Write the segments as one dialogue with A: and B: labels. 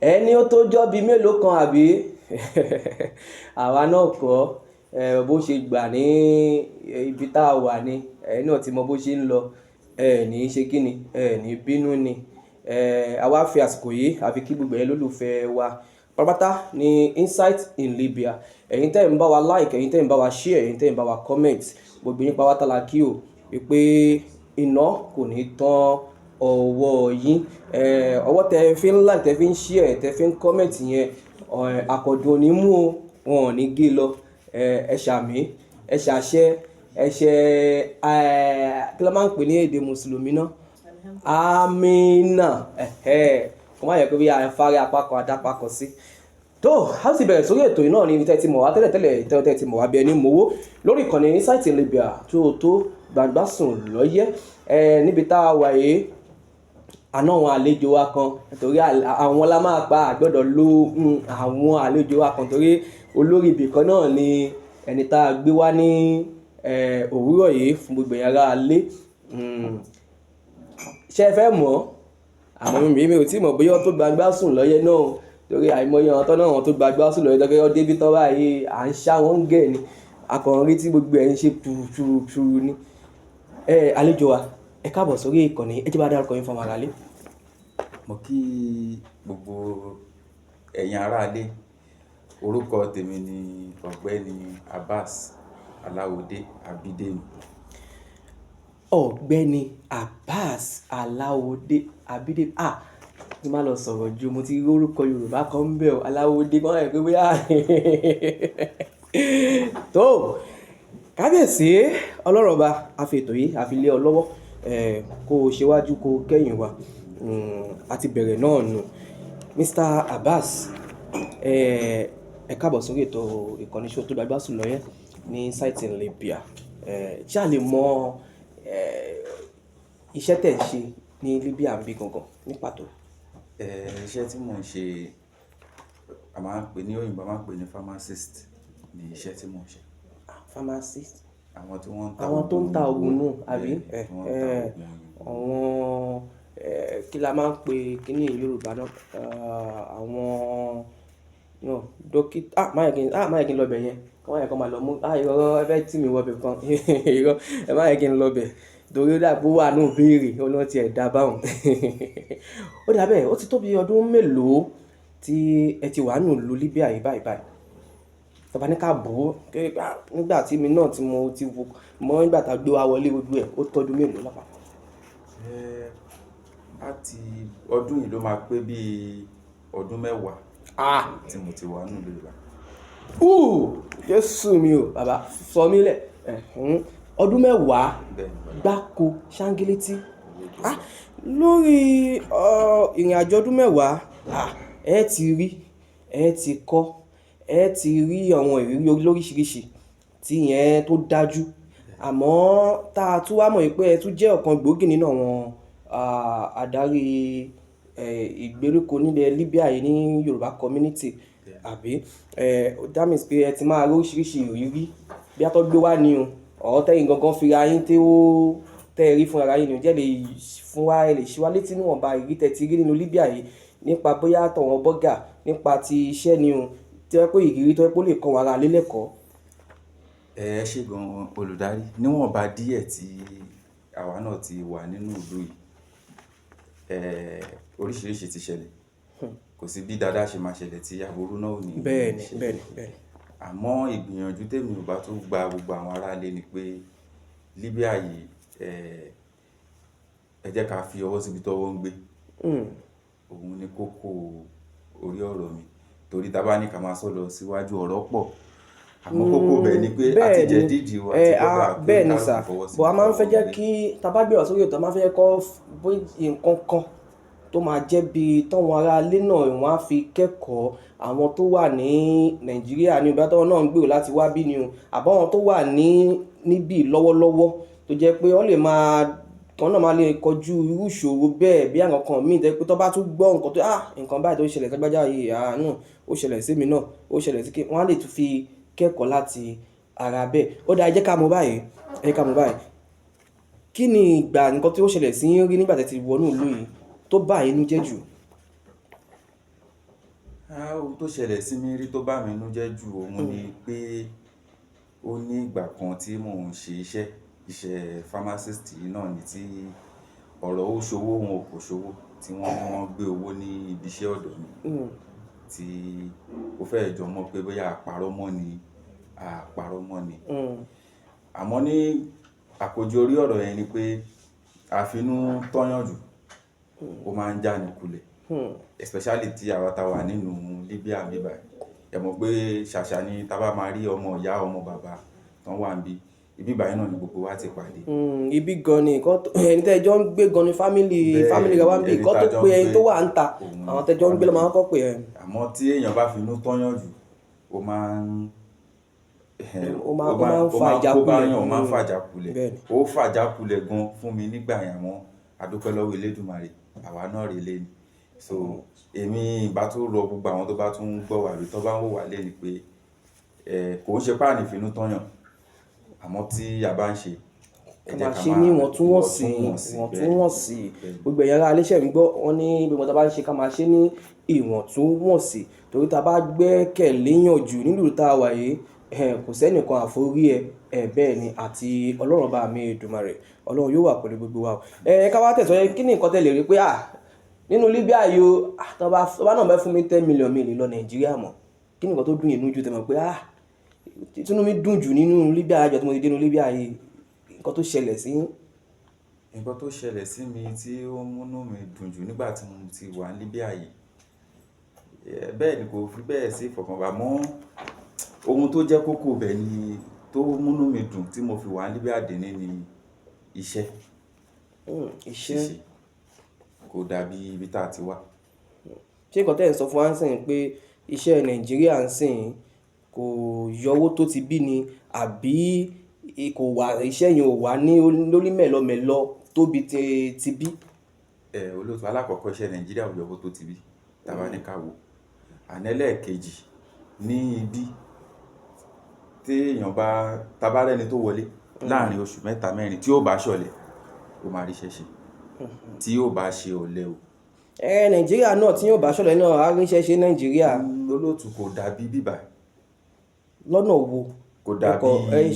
A: ẹni ó tó jọ́ bíi mélòó kan àbí àwa náà kọ́ bó ṣe gbà ní ibi tá a wà ní ẹ̀yin náà ti mọ bó ṣe ń lọ ní ṣe kí ni ní bínú ni àwa fi àsìkò yìí àfi kí gbogbo ẹ̀ lólùfẹ́ wa pátápátá ní Insight in Libya ẹ̀yin tẹ́ ń bá wa like ẹ̀yin tẹ́ ń bá wa share ẹ̀yin tẹ́ ń bá wa comment gbogbo yín pátá la kí o pé iná kò ní tán ọwọ́ yín ọwọ́ tẹ fi ń like tẹ fi ń share tẹ fi ń comment yẹn àkọ́dùn òní mú wọn ò ní gé lọ ẹ ṣàmì ẹ ṣàṣẹ ẹ ṣe kí ló máa ń pè ní èdè mùsùlùmí náà amínà kò má yẹ kó bí afárá apákan adápákan sí tó a sì bẹ̀rẹ̀ sórí ètò yìí náà ní ibi tẹ́ ti mọ̀ wá tẹ́lẹ̀ tẹ́ ti mọ̀ wá bí ẹni mowó lórí ìkànnì Insight in Libya tó Gbangbasùn lọ́yẹ́ níbi tá a wà yìí àná àwọn àlejò wa kan torí àwọn la máa pa àgbọ́dọ̀ lo àwọn àlejò wa kan torí olórí ibì kan náà ni ẹni tá a gbé wá ní òwúrọ̀ yìí fún gbogbo yàrá alé ṣe fẹ́ mọ̀ àmọ́ mi ò tí mọ̀ bóyá tó Gbangbasùn lọ́yẹ́ náà torí àìmọye àwọn tọ́nà àwọn tó Gbangbasùn lọ́yẹ́ tọ́kẹ́ ọ́ débi tọ́ báyìí à ń ṣá wọn gẹ̀ ni akọ̀rin tí gbogbo ẹ̀ ń ṣe pùrùpùrù ni àlejò wa ẹ káàbọ̀ sórí ìkànnì ẹ jẹ́ bá dárúkọ yín fún ọmọ àlálẹ́.
B: Mo kí gbogbo ẹ̀yin aráalé orúkọ tèmi ni ọ̀gbẹ́ni Abbas Aláwọ̀dé Abídèmí.
A: Ọ̀gbẹ́ni Abbas Aláwọ̀dé Abídèmí tí má lọ sọ̀rọ̀ ju mo ti rí orúkọ Yorùbá kan ń bẹ̀ ọ́ Aláwọ̀dé kan ẹ̀ pé bóyá tó kábíyèsí ọlọ́rọ̀ ọba àfètò yìí àfilé ọ lọ́wọ́ kó o ṣíwájú kó o kẹ́yìn wa àti bẹ̀rẹ̀ náà nù Mr. Abbas ẹ káàbọ̀ sórí ètò ìkànnì show tó Gbangbasùn lọ́yẹ́ ní Insight in Libya ṣé a lè mọ iṣẹ́ tẹ̀ ń ṣe ní Libya ń bí gangan ní pàtó.
B: Iṣẹ́ tí mò ń ṣe a máa ń pè ní òyìnbó a máa ń pè ní pharmacist ní iṣẹ́ tí mò ń ṣe.
A: Pharmacist
B: àwọn tí wọ́n ń ta
A: àwọn tó ń ta oògùn nù àbí àwọn kí la máa ń pè kíní Yorùbá náà àwọn dókítà má yẹ kí n lọ bẹ̀ yẹn kí wọ́n yẹ kó máa lọ mú irọ́ ẹ fẹ́ tì mí wọ bẹ̀ kan irọ́ ẹ má yẹ kí n lọ bẹ̀ torí ó dàbí wà ní òbéèrè ọlọ́run ti ẹ̀ dá báwọn ó dà bẹ́ẹ̀ ó ti tó bí ọdún mélòó tí ẹ ti wà nù lu Libya yìí báyìí tọba ní ká bò ó nígbà tí mi náà tí mo ti wo mọ nígbà tá a gbé wa wọlé ojú ẹ̀ ó tọ́dún mélòó lápapọ̀.
B: Láti ọdún yìí ló máa pé bíi ọdún mẹ́wàá tí mo ti wà nù Libya.
A: Jésù mi ò bàbá sọ mí lẹ̀ ọdún mẹ́wàá gbáko ṣáńgílétí lórí ìrìn àjò ọdún mẹ́wàá ẹ ti rí ẹ ti kọ́ ẹ ti rí àwọn ìrírí lóríṣiríṣi tí yẹn tó dájú àmọ́ tá a tún wá mọ̀ pé ẹ tún jẹ́ ọ̀kan gbòógì nínú àwọn adarí ìgbèríko nílẹ̀ Libya yìí ní Yorùbá community àbí that means pé ẹ ti máa lóríṣiríṣi ìrírí bí a tó gbé wá ní ọ̀rọ̀ tẹ́yìn gangan fi ra yín tí ó tẹ́ ẹ rí fún ara yín ní jẹ́ lè fún wa ẹ lè ṣí wa létí níwọ̀nba ìrírí tẹ́ ti rí nínú Libya yìí nípa bóyá tọ̀wọ̀n bọ́gà nípa ti iṣẹ́ ni tí wọ́n pé ìrírí tó yẹ kó lè kọ́ wa ara lé lẹ́kọ̀ọ́.
B: Ẹ ṣé gan olùdarí níwọ̀nba díẹ̀ tí àwa náà ti wà nínú ìlú yìí oríṣiríṣi ti ṣẹlẹ̀ kò sí bí dáadáa ṣe máa ṣẹlẹ̀ tí aburú náà ò ní.
A: bẹ́ẹ̀ni.
B: Àmọ́ ìgbìyànjú tèmi ò bá tó gba gbogbo àwọn aráalé ni pé Libya yìí ẹ jẹ́ ká fi ọwọ́ síbi tọ́wọ́ ń gbé òun ni kókó orí ọ̀rọ̀ mi torí tá bá ní ká máa sọ lọ síwájú ọ̀rọ̀ pọ̀ àmọ́ kókó bẹ́ẹ̀ ni pé àtijẹ́ dídì wa ti gbọ́dọ̀
A: bẹ́ẹ̀ ni sà bọ́ a máa ń fẹ́ jẹ́ kí tá bá gbé wá sórí ètò a máa fẹ́ kọ́ nǹkan kan tó máa jẹ́ bí táwọn aráalé náà wọ́n á fi kẹ́kọ̀ọ́ àwọn tó wà ní Nàìjíríà ní ìbá táwọn náà ń gbèrò láti wá bí ni o àbáwọn tó wà níbí lọ́wọ́lọ́wọ́ tó jẹ́ pé wọ́n lè máa kan náà máa lè kọjú irú ìṣòro bẹ́ẹ̀ bí àwọn kan míì tẹ́ pé tó bá tún gbọ́ nǹkan tó nǹkan báyìí tó ṣẹlẹ̀ sẹ́gbájá yìí náà ó ṣẹlẹ̀ sí mi náà ó ṣẹlẹ̀ sí kí wọ́n á lè tún fi kẹ́kọ̀ọ́ láti ara bẹ́ẹ̀ ó dáa ẹ jẹ́ ká mọ̀ báyìí kí ni ìgbà nǹkan tí ó ṣẹlẹ̀ sí yín rí nígbà tẹ́ ti wọnú ìlú yìí tó bá yín nú jẹ́ jù.
B: Ohun tó ṣẹlẹ̀ sí mi rí tó bá mi nú jẹ́ jù òun ni pé ó ní ìgbà kan tí mò ń ṣe iṣẹ́ pharmacist yìí náà ni tí ọ̀rọ̀ ó ṣowó wọn kò ṣowó tí wọ́n gbé owó ní ibi iṣẹ́ ọ̀dọ̀ mi tí ó fẹ́ jọ mọ́ pé bóyá àparọ́ mọ́ ni àmọ́ ní àkójọ orí ọ̀rọ̀ yẹn ni pé àfinú tọ́yàn jù ó máa ń já ní kulẹ̀ especially tí àwa tá wà nínú Libya bíbá ẹ mọ̀ pé ṣàṣà ni tá bá máa rí ọmọ ìyá ọmọ bàbá tán wà ń bí ibi báyìí náà ni gbogbo wa ti pàdé.
A: Ibi gan ni ẹni tẹ́jọ́ ń gbé gan ni family rẹ̀ wá ń bí nǹkan tó pé ẹni tó wà ń ta àwọn tẹ́jọ́ ń gbé lọ máa ń kọ́ pé ẹ.
B: àmọ́ tí èèyàn bá finú tọ́yàn jù ó máa ń fàjákulẹ̀ ó fàjákulẹ̀ gan fún mi nígbà yẹn mọ́ adúpẹ́ lọ́wọ́ Elédùmarè àwa náà rèé lé ni so èmi ìbá tó rọ gbogbo àwọn tó bá tún gbọ́ wà rí tó bá ń wò wá lé ni pé kò ń ṣe páàní finú tọ́yàn àmọ́ tí a bá ń ṣe
A: ká máa ṣe ní ìwọ̀ntúnwọ̀nsì gbogbo ẹ̀yà ara iléeṣẹ́ mi gbọ́ wọn ní gbogbo tá a bá ń ṣe ká máa ṣe ní ìwọ̀ntúnwọ̀nsì torí tá a bá gbẹ́kẹ̀léyàn jù nílùú tá a wà yìí kò sẹ́nìkan àforí bẹ́ẹ̀ ni àti Ọlọ́run bá mi Èdùmàrè Ọlọ́run yóò wà pẹ̀lú gbogbo wa ká wá tẹ̀sọ́ kí ni nǹkan tẹ́ lè rí pé nínú Libya yìí o tó bá náà bẹ́ fún mi 10 million mi lè lọ Nàìjíríà mọ́ kí ni nǹkan tó dùn yìí nújú tẹ̀mọ̀ pé tínú mi dùn jù nínú Libya àjọ tí mo ti dé nínú Libya yìí nǹkan tó ṣẹlẹ̀ sí.
B: nǹkan tó ṣẹlẹ̀ sí mi tí ó múnú mi dùn jù nígbà tí mo ti wà ní Libya yìí bẹ́ẹ̀ ni kò fi bẹ́ẹ̀ sí ìfọ̀kànbalẹ̀ mọ́ ohun tó jẹ́ kókó bẹ̀ ni tó múnú mi dùn tí mo fi wà ní Libya dèní ni iṣẹ́ kò dàbí ibi tá a ti wá.
A: ṣé nǹkan tẹ́ ẹ̀ ń sọ fún wa ń sìn pé iṣẹ́ Nàìjíríà ń sìn kò yọwó tó ti bí ni àbí kò wà iṣẹ́ yẹn ò wà ní lórí mẹ́lọmẹ́lọ tóbi ti bí.
B: olóòtú alákọ̀ọ́kọ́ iṣẹ́ Nàìjíríà ò yọwó tó ti bí tàbá ní ká wò ànẹ́lẹ́ẹ̀kejì ní ibi tí èèyàn bá tabarẹ́ni tó wọlé láàrin oṣù 3-4 tí ó bá ṣọ̀lẹ ó máa ríṣẹ́ ṣe tí yóò bá ṣe ọ̀lẹ o.
A: Nàìjíríà náà tí yóò bá ṣọ̀lẹ náà á ríṣẹ́ ṣe Nàìjíríà.
B: olóòtú kò dàbí bíbá.
A: lọ́nà wo
B: kò dàbí
A: ẹ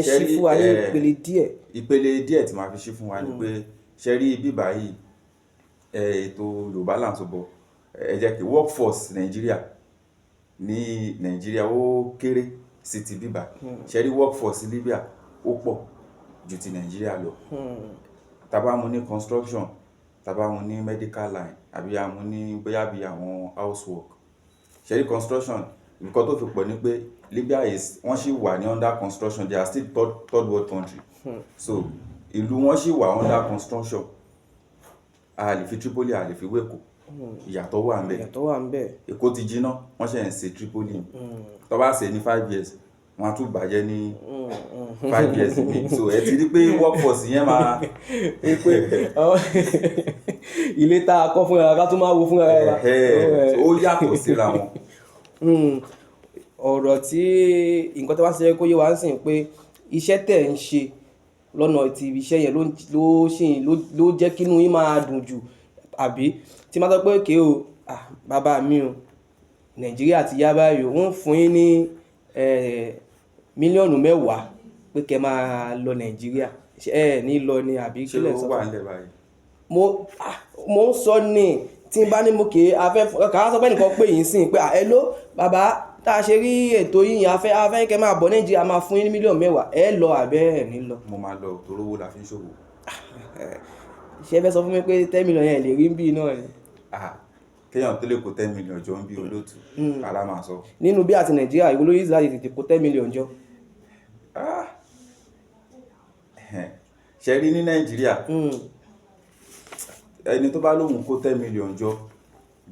A: ṣí fún wa ní ìpele díẹ̀.
B: ìpele díẹ̀ tí màá fi ṣí fún wa ni pé ṣe rí bíbá yìí ètò Yorùbá là ń sọ bọ̀ ẹ jẹ́ kí workforce Nàìjíríà ní Nàìjíríà ó kéré sí ti bíbá ṣe rí workforce Libya ó pọ̀ ju ti Nàìjíríà lọ tàbá mu ní construction tàbá mu ní medical line àbí a mu ní bóyá bí àwọn housework ṣe rí construction nǹkan tó fi pọ̀ ní pé Libya wọ́n sì wà ní under construction they are still third world country so ìlú wọn sì wà under construction a lè fi Tripoli a lè fi wéko ìyàtọ̀ wà ń bẹ̀ Èkó ti jiná wọ́n ṣe ń ṣe Tripoli tó bá ṣe ní 5 years wọ́n á tún bàjẹ́ ní 5 years mi so ẹ ti rí pé workforce yẹn máa
A: ilé tá a kọ́ fúnra ká tún máa wo fúnra wa
B: ó yàtọ̀ síra wọn.
A: ọ̀rọ̀ tí nǹkan tó wá ṣe kó yé wa ń sìn pé iṣẹ́ tẹ̀ ń ṣe lọ́nà ti iṣẹ́ yẹn ló jẹ́ kínú yín máa dùn jù àbí tí máa sọ pé òkè o bàbá mi o Nàìjíríà ti yá báyìí wọ́n fún yín ní mílíọ̀nù 10 pé kẹ́ máa lọ Nàìjíríà ní lọ ni àbí kílẹ̀ sọ.
B: ṣé ó wà nílẹ̀ báyìí.
A: mo ń sọ ní tí n bá ní mo kè é kàá sọ pé nìkan pé yín sìn pé hello bàbá tá a ṣe rí ètò yìí afẹ́ kẹ́ máa bọ̀ Nàìjíríà máa fún yín ní mílíọ̀nù 10 lọ àbẹ́ ẹ̀ ní lọ.
B: mo máa lọ torí owó la fi ń ṣòwò.
A: ṣé ẹ fẹ́ sọ fún mi pé 10 million yẹn lè rí bí náà ni.
B: kéèyàn tó lè kó 10 million jọ ń bí olóòtú ara máa sọ.
A: nínú bí àti Nàìjíríà ìwé lórí ìsìláàdì tètè kó 10 million jọ.
B: ṣe rí ní Nàìjíríà ẹni tó bá lóhùn kó 10 million jọ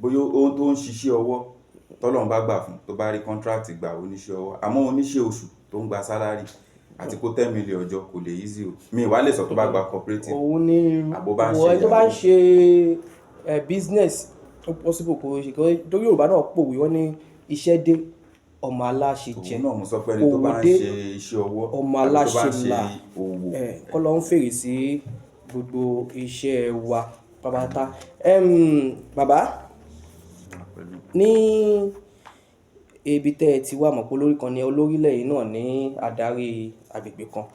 B: bóyá ohun tó ń ṣiṣẹ́ ọwọ́ tọ́lọ́run bá gbà fún tó bá rí contract gbà oníṣẹ́ ọwọ́ àmọ́ oníṣẹ́ oṣù tó ń gba sálárì àti kó 10 million jọ kò lè easy o mi ìwà lè sọ tó bá gba cooperative
A: òun ni wọ́n tó bá ń ṣe business ó possible kò ṣe kọ́ torí Yorùbá náà pòwe wọ́n ní iṣẹ́ dé ọmọ aláṣẹ jẹ
B: òun náà mo sọ pé ẹni tó bá ń ṣe iṣẹ́ ọwọ́
A: ọmọ aláṣẹ là kọ́ ló ń fèrè sí gbogbo iṣẹ́ wa pàpàtà bàbá
B: pẹ̀lú.
A: Ní ibi tẹ́ ẹ ti wá mọ̀ pé olórí kan ní olórílẹ̀ yìí náà ní adarí agbègbè kan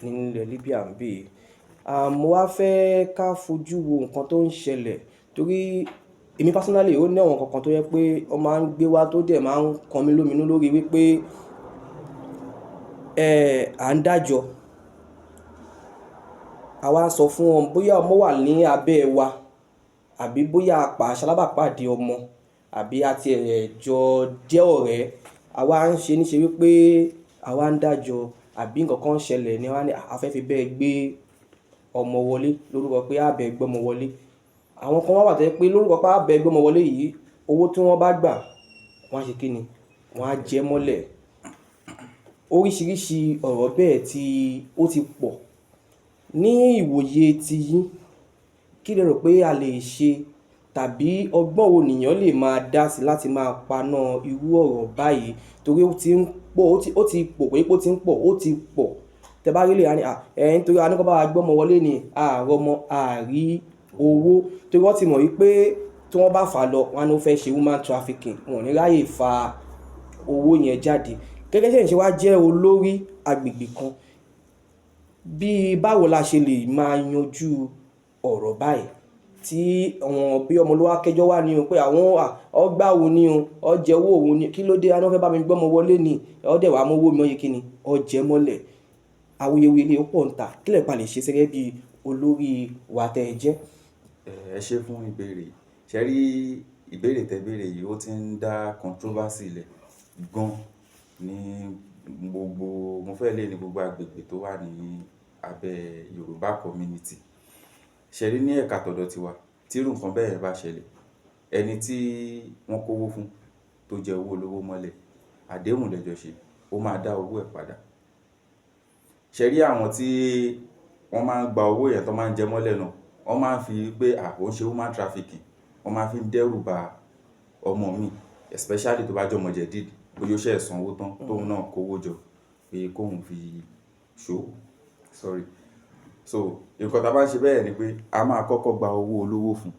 A: nílẹ̀ Libya ń bì. Mo wá fẹ́ ká fojú wo nǹkan tó ń ṣẹlẹ̀ torí èmi personally ó ní àwọn kankan tó yẹ pé ó máa ń gbé wá tó dẹ̀ máa ń kan mí lóminú lórí wípé à ń dájọ́ àwa sọ fún wọn bóyá ọmọ wà ní abẹ́ wa àbí bóyá aṣalábàpàdé ọmọ àbí àti ẹ̀jọ jẹ́ ọ̀rẹ́ àwa ń ṣe níṣe wípé àwa ń dájọ́ àbí nǹkan kan ṣẹlẹ̀ ní wá ní afẹ́fẹ́ bẹ́ẹ̀ gbé ọmọ wọlé lórúkọ pé àbẹ̀ gbọ́mọ wọlé. Àwọn kan wá wà tẹ́ pé lórúkọ pé àbẹ̀ gbọ́mọ wọlé yìí owó tí wọ́n bá gbà wọ́n á ṣe kí ni wọ́n á jẹ mọ́lẹ̀. Oríṣiríṣi ọ̀rọ̀ bẹ́ẹ̀ tí ó ti pọ̀. Ní ìwòye ti yín kí lẹ rò pé a lè ṣe tàbí ọgbọ́n wo nìyàn lè máa dá sí láti máa paná irú ọ̀rọ̀ báyìí torí ó ti ń pọ̀ ó ti pọ̀ pé ó ti ń pọ̀ ó ti pọ̀ tẹ́ bá rí lè ní nítorí a ní kó bá wa gbọ́mọ wọlé ní àárọ̀ ọmọ àárí owó torí wọ́n ti mọ̀ wípé tí wọ́n bá fà lọ wọn ló fẹ́ ṣe human trafficking wọn ò ní ráyè fa owó yẹn jáde. Gẹ́gẹ́ ṣe wá jẹ́ olórí agbègbè kan bí báwo la ṣe lè máa yanjú ọ̀rọ̀ báyìí tí àwọn bí ọmọ ló wá kẹjọ́ wá ní o pé àwọn ọgbà wo ni o ọjẹ́ owó òun ni kí ló dé aná fẹ́ bá mi gbọ́mọ wọlé ni ọdẹ wàá mọ owó mi ọyẹ kí ni ọjẹ́ mọ́lẹ̀ awuyewuye ilé ó pọ̀ ń ta kí lè pa lè ṣe gẹ́gẹ́ bí olórí wa tẹ́ ẹ jẹ́.
B: Ẹ ṣé fún ìbéèrè ṣe rí ìbéèrè tẹ́ béèrè yìí ó ti ń dá controversy lẹ̀ gan ní gbogbo mo fẹ́ lè ní gbogbo agbègbè tó wà ní abẹ́ Yorùbá community. Ṣe rí ní ẹ̀ka tọ̀dọ̀ tiwa tí irú nǹkan bẹ́ẹ̀ bá ṣẹlẹ̀ ẹni tí wọ́n kówó fún tó jẹ owó olówó mọ́lẹ̀ àdéhùn lẹ́jọ́ ṣe ó máa dá owó ẹ̀ padà. Ṣe rí àwọn tí wọ́n máa ń gba owó yẹn tó máa ń jẹ mọ́lẹ̀ náà wọ́n máa ń fi pé ó ń ṣe human trafficking wọ́n máa fi ń dẹ́rù ba ọmọ mi especially tó bá jẹ́ ọmọ jẹ̀díd bóyá ó ṣe ẹ̀sán owó tán tóun náà kówó jọ pé kóun fi ṣòwò so nǹkan tá a bá ń ṣe bẹ́ẹ̀ ni pé a máa kọ́kọ́ gba owó olówó fún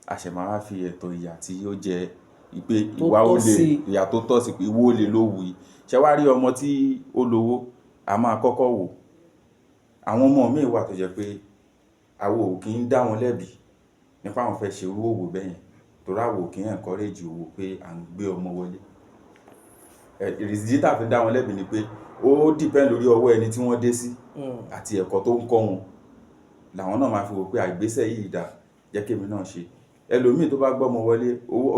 B: a ṣẹ̀ máa fi ẹ̀tọ́ ìyà tí ó jẹ ìpè ìwà olè ìyà tó tọ́ sí pé ìwọ olè ló wù yìí ṣe wá rí ọmọ tí ó lówó a máa kọ́kọ́ wò àwọn ọmọ míì wà tó jẹ́ pé àwa ò kì í dá wọn lẹ́bi nípa àwọn fẹ́ ṣe irú òwò bẹ́yẹn torí àwa ò kì í encourage òwò pé à ń gbé ọmọ wọlé ìrìsìdí tá fi dá wọn lẹ́bi ni pé ó depend lórí ọwọ́ ẹni tí wọ́n dé sí àti ẹ̀kọ́ tó ń kọ́ wọn làwọn náà máa fi wò pé àìgbésẹ̀ yìí dá jẹ́ kémi náà ṣe ẹlòmíì tó bá gbọ́mọ wọlé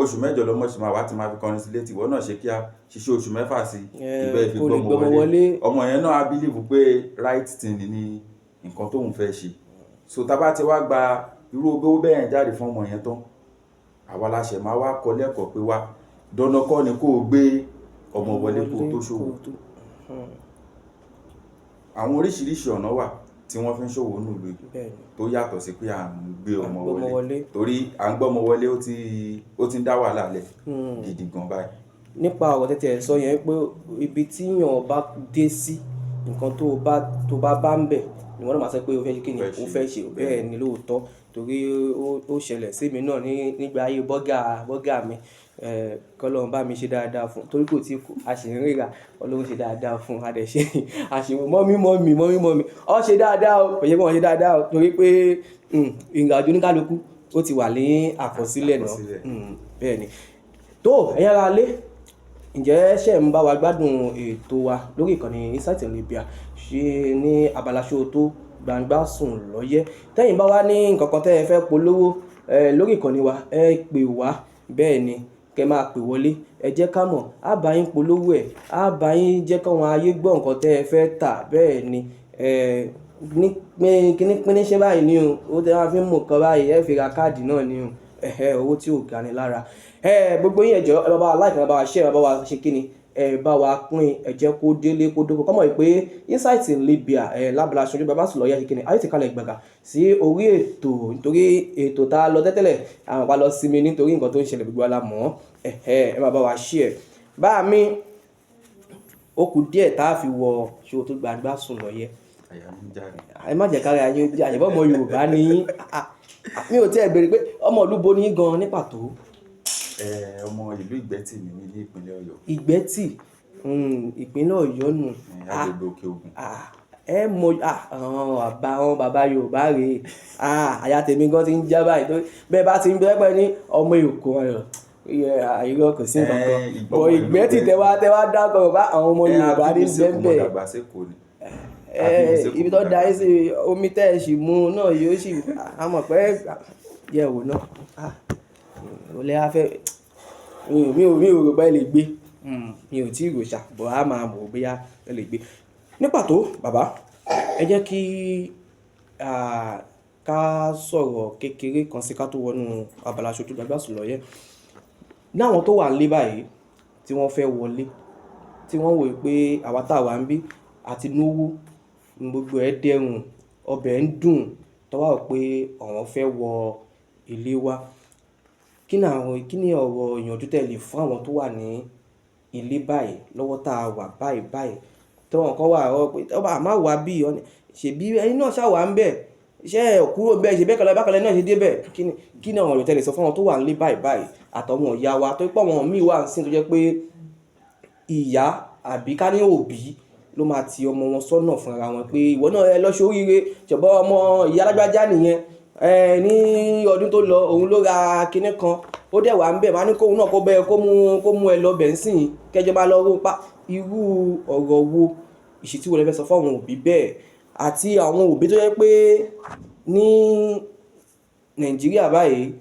B: oṣù mẹ́jọ lọ́mọ ṣì máa wá ti máa fi kọrin sí létí ìwọ náà ṣe kí a ṣiṣẹ́ oṣù mẹ́fà sí ìbẹ́ fi gbọ́mọ wọlé ọmọ yẹn náà á bílíìfù pé right thing ni nǹkan tóun fẹ́ ṣe so tá bá ti wá gba irú owó bẹ́ẹ̀ jáde fún ọmọ yẹn tán àwa la ṣẹ̀ máa wá kọ́ lẹ́kọ̀ọ́ pé wá dandan kọ́ ni kó o gbé ọmọ wọlé kó tó ṣòwò àwọn oríṣiríṣi ọ̀nà wà tí wọ́n fi ń ṣòwò nílùú tó yàtọ̀ sí pé à ń gbé ọmọ wọlé torí à ń gbọ́mọ wọlé ó ti ń dá wàhálà lẹ̀ gidi gan báyìí.
A: Nípa ọ̀rọ̀ tẹ́tẹ́ sọ yẹn pé ibi tí yàn bá dé sí nǹkan tó bá ń bẹ̀ ni wọ́n náà máa sọ pé o fẹ́ ṣe kí ni o fẹ́ ṣe bẹ́ẹ̀ ni lóòótọ́ torí ó ṣẹlẹ̀ sí mi náà nígbà ayé bọ́gà mi kọ́lọ́run bá mi ṣe dáadáa fún torí kò tí kú a sì ń ríra Ọlọ́run ṣe dáadáa fún a dẹ̀ ṣe àṣìwò mọ́mí ọ ṣe dáadáa o kò ṣe pé wọ́n ṣe dáadáa o torí pé ìrìnàjò oníkálukú ó ti wà ní àkọsílẹ̀ náà bẹ́ẹ̀ ni tó ẹ̀yin ará lé ǹjẹ́ ṣe ń bá wa gbádùn ètò wa lórí ìkànnì Insight Libya ṣe ní abala ṣó tó gbangba sùn lọ́yẹ́ tẹ́yìn bá wá ní nǹkan kan tẹ́ ẹ fẹ́ polówó lórí ìkànnì wa ẹ pè wá bẹ́ẹ̀ ni kẹ máa pè wọlé ẹ jẹ́ ká mọ̀ á bá yín polówó ẹ̀ á bá yín jẹ́ káwọn ayé gbọ́ nǹkan tẹ́ ẹ fẹ́ tà bẹ́ẹ̀ ni ní kíní píníṣẹ́ báyìí ni o ó tẹ́ wá fi ń mú nǹkan báyìí ẹ fi ra káàdì náà ni o owó tí ò ga ni lára gbogbo yín ẹ jọ̀ọ́ ẹ bá wa like ẹ bá wa share ẹ bá wa ṣe kíni ẹ bá wa pín ẹ jẹ́ kó délé kó dóko kọ́mọ̀ pé Insight Libya lábala aṣojú bàbá sùn lọ́yẹ́ kíni ayé ti kalẹ̀ gbàgà sí orí ètò nítorí ètò tá a lọ tẹ́tẹ́lẹ̀ àwọn àpá lọ sinmi nítorí nǹkan tó ń ṣẹlẹ̀ gbogbo ala mọ́ ẹ bá wa share bá mi ó kù díẹ̀ tá a fi wọ ṣòwò tó gbàgbà sùn lọ́yẹ́ ẹ má jẹ́ kárí ayé ojú àyẹ̀bọ́ ọmọ Yorùbá ní mi ò tí ẹ béèrè pé ọmọ ìlú bo ní gan ní pàtó.
B: ọmọ ìlú Ìgbẹ́tì ni mí ní ìpínlẹ̀ Ọ̀yọ́.
A: Ìgbẹ́tì, ìpínlẹ̀ Ọ̀yọ́ nù.
B: Agbègbè Òkè Ògùn.
A: Ẹ mọ àwọn bàbá Yorùbá rèé. Àyà tèmi gan ti ń já báyìí tó bẹ́ẹ̀ bá ti ń bẹ́ẹ̀ ní ọmọ Èkó Ọ̀yọ́ irọ́ kò sí nǹkan kan. Bọ̀ Ìgbẹ́tì tẹ wá dákọ̀ bá àwọn ọmọ Yorùbá ní bẹ́ẹ̀ ibi tó da sí omi tẹ́ ẹ sì mú náà yóò sì àmọ̀ pé yẹ wò náà ò lè á fẹ́ mi ò rò pé ẹ lè gbé mi ò tí ì rò ṣá bọ̀ á máa mọ̀ bóyá ẹ lè gbé. Ní pàtó bàbá ẹ jẹ́ kí ká sọ̀rọ̀ kékeré kan sí ká tó wọnú abala aṣojú gbàgbàsùn lọ́yẹ̀. Láwọn tó wà nílé báyìí tí wọ́n fẹ́ wọlé tí wọ́n wò pé àwa tá a wà ń bí àti náwó gbogbo ẹ̀ dẹrùn ọbẹ̀ ń dùn tó wà pé àwọn fẹ́ wọ ilé wa, kí ni ọ̀rọ̀ ìyànjú tẹ́ lè fún àwọn tó wà ní ilé báyìí lọ́wọ́ tá a wà báyìí tí wọ́n kàn wà ọ pé ọba àmà wà bí ṣèbí ẹ̀yin náà ṣáà wà ń bẹ̀ iṣẹ́ kúrò bẹ́ẹ̀ ṣe bẹ́ẹ̀ bákàlẹ̀ náà ṣe dé bẹ́ẹ̀ kí ni àwọn ọ̀rọ̀ tẹ́ lè sọ fún àwọn tó wà nílé báyìí àtọmọ ìyá wa tó pọ̀ wọn míì wà ń sìn tó jẹ́ pé ìyá àbí ká ní òbí ló máa ti ọmọ wọn sọ́nà fún ara wọn pé ìwọ náà ẹ lọ ṣoríire ṣùgbọ́n ọmọ ìyá alágbájá nìyẹn ní ọdún tó lọ òun ló ra kinní kan ó dẹ̀ wà ń bẹ̀ máa ní kóun náà kó mú ẹ lọ bẹ̀ ń sìn kẹjọ máa lọ rúpa irú ọ̀rọ̀ wo ìṣítí wo lẹ fẹ́ sọ fún àwọn òbí bẹ́ẹ̀ àti àwọn òbí tó yẹ pé ní Nàìjíríà báyìí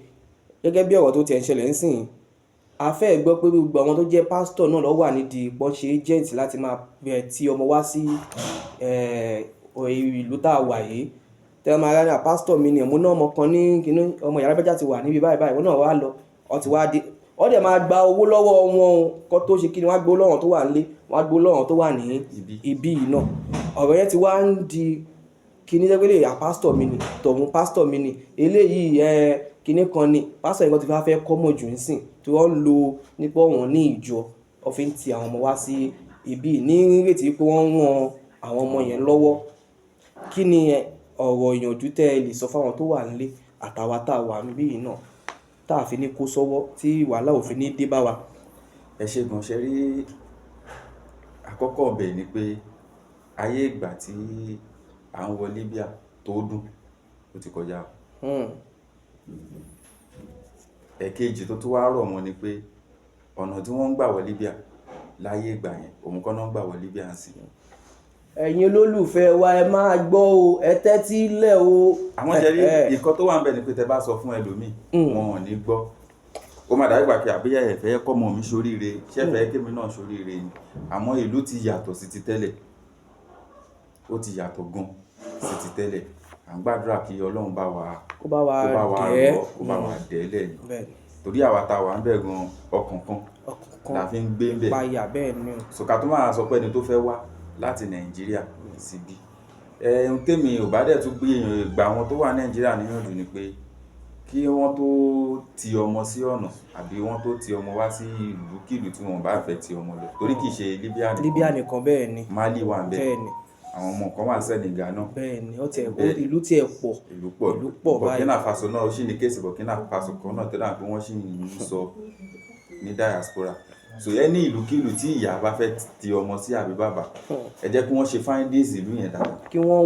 A: gẹ́gẹ́ bí ọ̀rọ̀ tó ti ẹ̀ ń ṣẹlẹ̀ ń sìn a fẹ́ gbọ́ pé gbogbo àwọn tó jẹ́ pásítọ̀ náà ló wà nídìí pọ́ńṣe agent láti máa ti ọmọ wá sí ìlú tá a wà yìí tẹ́lẹ̀ máa rárá pásítọ̀ mi ni ẹ̀mú náà ọmọ kan ní kinní ọmọ ìyá alágbájá ti wà níbi báyìí wọ́n náà wá lọ ọ ti wá dé wọ́n dẹ̀ máa gba owó lọ́wọ́ wọn kó tó ṣe kí ni wọ́n á gbó lọ́wọ́ tó wà nílé wọ́n á gbó lọ́wọ́ tó wà ní ibi yìí náà ọ̀rọ̀ yẹn ti wá ń di kíní jẹ́ pé lè yà pásítọ̀ mi ni tọ̀hún pásítọ̀ mi ni eléyìí kíní kan ni pásítọ̀ yìí kan ti fẹ́ kọ́ mọ̀ jù ń sìn tí wọ́n ń lo nípa wọn ní ìjọ ọ̀fìn ti àwọn ọmọ wá sí ibi ní ìrètí pé wọ́n ń ran àwọn ọmọ yẹn lọ́wọ́. Kí ni ọ̀rọ̀ ìyànjú tẹ́ ẹ lè sọ fáwọn tó wà nílé àtàwa tá a wà níbí yìí náà tá a fi ní kó sọ́wọ́ tí wàhálà ò fi ní dé bá wa.
B: Ẹ ṣe gan ṣe rí àkọ́kọ́ ọbẹ̀ ni pé ayé ìgbà tí à ń wọ Libya tó dùn ó ti kọjá. Ẹ̀kejì tó tún wá rọ̀ wọ́n ni pé ọ̀nà tí wọ́n ń gbà wọ Libya láyé ìgbà yẹn òun kọ́ náà ń gbà wọ Libya ń sìn.
A: Ẹ̀yin olólùfẹ́ wa ẹ máa gbọ́ o ẹ tẹ́tí lẹ̀ o.
B: Àwọn ṣẹ́rí ìkan tó wà ń bẹ̀ ni pé tẹ bá sọ fún ẹlòmíì wọn ò ní gbọ́. Ó máa dàgbà pé àbíyá ẹ̀fẹ́ kọ́mọ mi ṣoríire ṣẹ́fẹ́ kémi náà ṣoríire ni àmọ́ ìlú ti yàtọ̀ sí ti tẹ́lẹ̀ ó ti yàtọ̀ gan sí ti tẹ́lẹ̀ à ń gbàdúrà kí Ọlọ́run bá wa dẹ́lẹ̀ ni torí àwa tá a wà ń bẹ̀ gan ọkàn kan la fi ń gbé ń bẹ̀ sọ̀kà tó máa sọ pé ẹni tó fẹ́ wá láti Nàìjíríà síbí ohun tèmi ò bá dẹ̀ tún gbé èèyàn ìgbà àwọn tó wà Nàìjíríà níyànjú ni pé kí wọ́n tó ti ọmọ sí ọ̀nà àbí wọ́n tó ti ọmọ wá sí ìlúkìlú tí wọ́n bá fẹ́ ti ọmọ lọ torí kìí ṣe Libya nìkan
A: bẹ́ẹ̀ ni
B: Mali wà ń bẹ̀ àwọn ọmọ kan wà Senegal náà
A: bẹ́ẹ̀ ni ìlú tí ẹ pọ̀
B: ìlú pọ̀ Burkina Faso náà ó sì ní kéèsì Burkina Faso kan náà tó dà pé wọ́n sì ń sọ ní diaspora so ẹni ìlúkìlú tí ìyá bá fẹ́ ti ọmọ sí àbí bàbá ẹ jẹ́ kí wọ́n ṣe findings ìlú yẹn dáadáa
A: kí wọ́n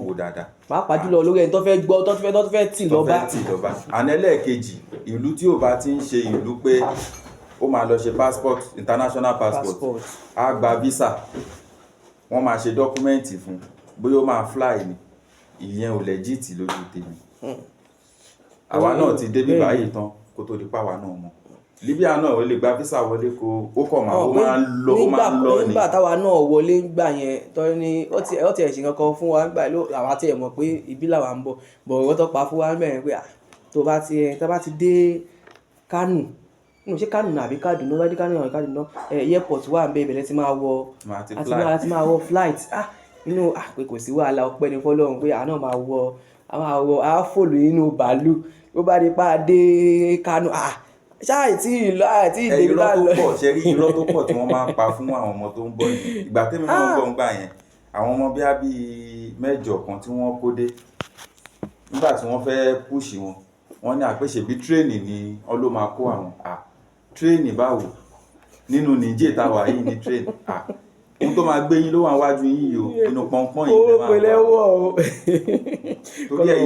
B: wò dáadáa
A: pàápàá jùlọ lórí ẹni tó fẹ́ gbọ́ tó fẹ́ tì lọ́ba
B: ànẹ́lẹ́ẹ̀kejì ìlú tí ò bá ti ń ṣe ìlú pé ó máa lọ ṣe passport international passport á gba visa wọ́n máa ṣe dọ́kúmẹ́ǹtì fún bóyá ó máa fly ni ìyẹn ò legit lójú tèmi àwa náà ti débí báyìí tán kó tó di páwa náà mọ̀ Libya náà ó lè gba visa wọlé kó ó kọ̀ máa ó máa ń lọ ni.
A: nígbà táwa náà wọlé ń gbà yẹn tọ́ ni ó ti ẹ̀sìn kankan fún wa gbà ló àwa tí ẹ̀ mọ̀ pé ibi làwa ń bọ̀ bọ̀ ọ̀rọ̀ tó pa fún wa mẹ́rin pé tó bá ti dé Kánò ṣé Kánò náà àbí Kaduna bá dé Kánò náà Kaduna airport wà ń bẹ ibẹ̀ lẹ́tí máa wọ flight nínú pé kò sí wàhálà ọpẹ́ ní fọlọ́run pé àná máa wọ àáfòlù nínú bàálù ló bá dé pa dé Kánò ṣáà tí ìdèbí bá lọ.
B: irọ́ tó pọ̀ ṣe rí irọ́ tó pọ̀ tí wọ́n máa ń pa fún àwọn ọmọ tó ń bọ̀ yìí ìgbà tẹ́mi náà ń gbọ́ ń gbà yẹn àwọn ọmọ bíi mẹ́jọ kan tí wọ́n kó dé nígbà tí wọ́n fẹ́ púùsì wọn wọ́n ní àpèṣe bí tírèènì ni wọ́n ló máa kó àwọn tírèènì báwo nínú Níjẹ̀ táwa yìí ní tírèènì ohun tó máa gbé yín ló wà wájú yín yìí o inú pọ́npọ́n yìí lè máa wà torí ẹ̀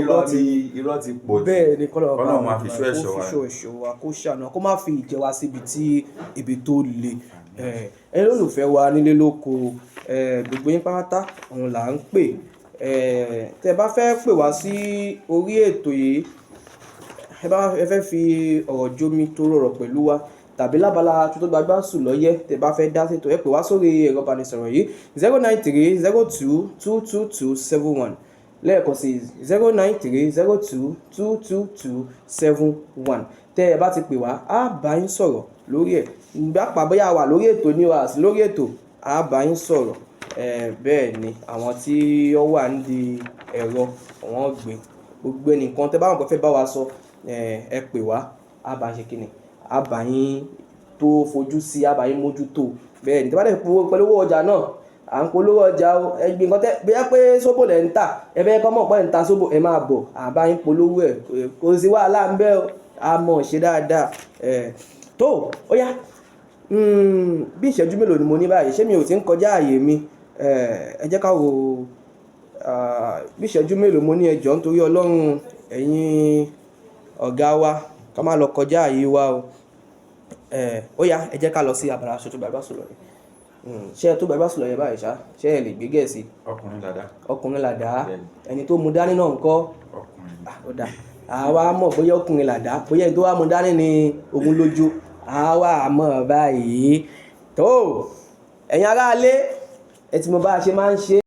B: irọ́ ti pọ̀ jù
A: bẹ́ẹ̀ ni
B: kọ́lọ́ máa fi ṣọ́
A: ẹ̀ṣọ́ wa kó ṣàánú kó má fi ìjẹ wa síbi tí ibi tó le ẹ lólùfẹ́ wa nílé lóko gbogbo yín pátá òun là ń pè tẹ́ bá fẹ́ pè wá sí orí ètò yìí ẹ fẹ́ fi ọ̀rọ̀ jómi tó rọrọ̀ pẹ̀lú wa tàbí lábala tó gbàgbá sùn lọ́yẹ́ tẹ́ bá fẹ́ dá ṣètò ẹ pè wá sórí ẹ̀rọ ìbánisọ̀rọ̀ yìí 093022271 lẹ́ẹ̀kan sí 093022271 tẹ́ ẹ bá ti pè wá á bá yín sọ̀rọ̀ lórí ẹ̀ ìgbà pàbóyá wà lórí ètò ní wa sí lórí ètò á bá yín sọ̀rọ̀ bẹ́ẹ̀ ni àwọn tí ó wà nídìí ẹ̀rọ wọ́n gbogbo ẹnìkan tẹ́ bá wọn fẹ́ bá wa sọ ẹ pè wá á bá ṣe kíni á bá yín tó fojú sí á bá yín mójútó bẹ́ẹ̀ ni tí wọ́n bá dẹ̀ pẹ̀lú owó ọjà náà à ń polówó ọjà ẹgbẹ́ nǹkan tẹ́ bí wọ́n pé sóbò lẹ̀ ń tà ẹ fẹ́ kọ́ mọ̀ pé ń ta sóbò ẹ máa bọ̀ àbá yín polówó ẹ̀ kò sí wàhálà ń bẹ́ a mọ̀ ṣe dáadáa tó ó yá bí ìṣẹ́jú mélòó ni mo ní báyìí ṣé mi ò ti ń kọjá àyè mi ẹ jẹ́ ká wo bí ìṣẹ́jú mélòó mo ní ẹjọ́ nítorí Ọlọ́run ẹ̀yin ọ̀gá wa ká má lọ kọjá àyè wa o ó yá ẹ jẹ́ ká lọ sí abala aṣọ tó gbàgbá sùn lọ yẹn ṣé ẹ tó gbàgbá sùn lọ yẹn báyìí ṣá ṣé ẹ lè gbé Gẹ̀ẹ́sì ọkùnrin làdá ẹni tó mu dání náà ńkọ́ ó dà àwa mọ̀ bóyá ọkùnrin làdá bóyá ẹni tó wá mu dání ni ogun lójú àwa mọ̀ báyìí tó ẹ̀yin aráalé ẹ ti mọ̀ bá a ṣe máa ń ṣe